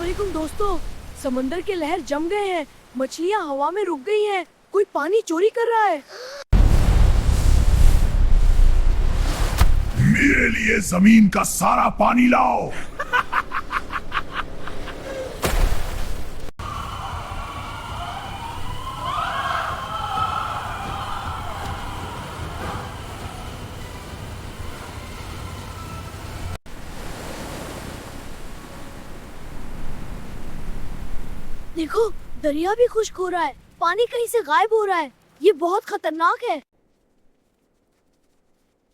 अस्सलामुअलैकुम दोस्तों, समंदर के लहर जम गए हैं, मछलियाँ हवा में रुक गई हैं, कोई पानी चोरी कर रहा है। मेरे लिए जमीन का सारा पानी लाओ। देखो, दरिया भी खुश्क हो रहा है, पानी कहीं से गायब हो रहा है। ये बहुत खतरनाक है।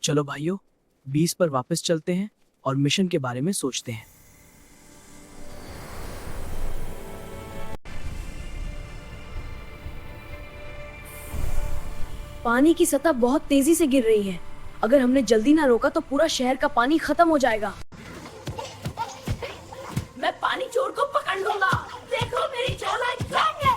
चलो भाइयों, बीच पर वापस चलते हैं और मिशन के बारे में सोचते हैं। पानी की सतह बहुत तेजी से गिर रही है। अगर हमने जल्दी ना रोका तो पूरा शहर का पानी खत्म हो जाएगा। मैं पानी चोर को पकड़ लूंगा। देखो मेरी चालाक गैंग है।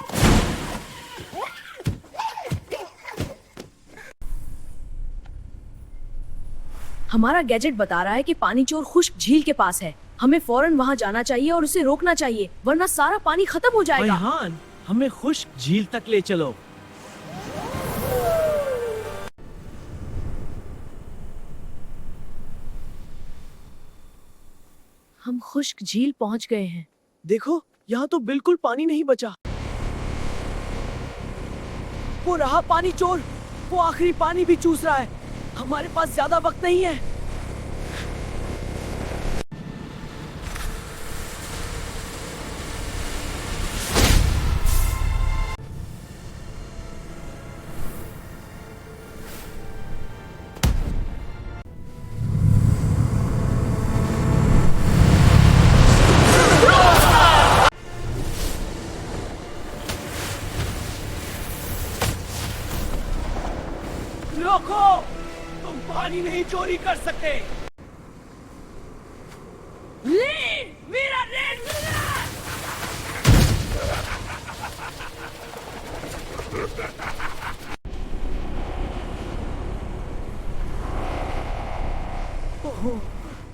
हमारा गैजेट बता रहा है कि पानी चोर खुश्क झील के पास है। हमें फौरन वहां जाना चाहिए और उसे रोकना चाहिए, वरना सारा पानी खत्म हो जाएगा। रेहान, हमें खुश्क झील तक ले चलो। हम खुश्क झील पहुंच गए हैं। देखो, यहाँ तो बिल्कुल पानी नहीं बचा। वो रहा पानी चोर, वो आखिरी पानी भी चूस रहा है। हमारे पास ज्यादा वक्त नहीं है। रोको, तुम पानी नहीं चोरी कर सकते। ले मेरा रेड मिला। ओहो,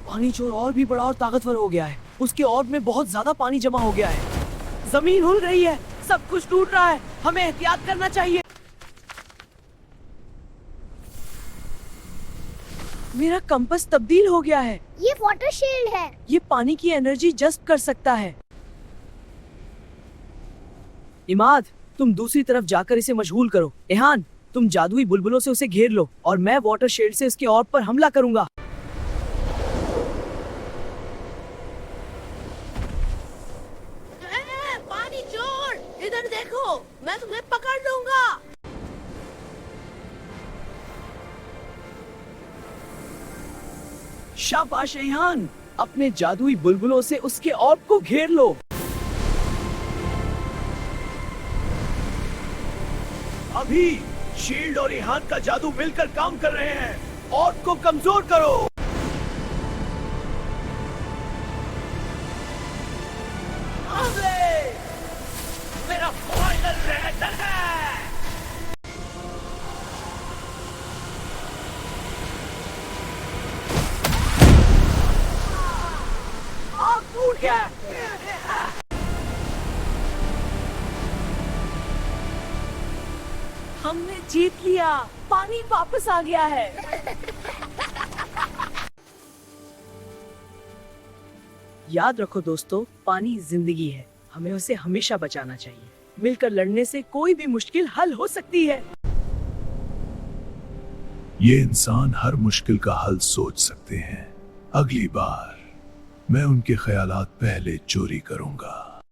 पानी चोर और भी बड़ा और ताकतवर हो गया है। उसके ऑर्ब में बहुत ज्यादा पानी जमा हो गया है। जमीन हिल रही है, सब कुछ टूट रहा है। हमें एहतियात करना चाहिए। मेरा कंपास तब्दील हो गया है। ये वाटर शील्ड है। ये पानी की एनर्जी जज़्ब कर सकता है। इमाद, तुम दूसरी तरफ जाकर इसे मशगूल करो। एहान, तुम जादुई बुलबुलों से उसे घेर लो और मैं वाटर शील्ड से इसके ऑर्ब पर हमला करूंगा। पानी चोर, इधर देखो, मैं तुम्हें पकड़ लूंगा। शाबाश एहान, अपने जादुई बुलबुलों से उसके ऑर्ब को घेर लो। अभी शील्ड और एहान का जादू मिलकर काम कर रहे हैं। ऑर्ब को कमजोर करो। मेरा फाइनल रिएक्टर है। आग फूट गया। हमने जीत लिया, पानी वापस आ गया है। याद रखो दोस्तों, पानी जिंदगी है। हमें उसे हमेशा बचाना चाहिए। मिलकर लड़ने से कोई भी मुश्किल हल हो सकती है। ये इंसान हर मुश्किल का हल सोच सकते हैं। अगली बार मैं उनके ख्यालात पहले चोरी करूंगा।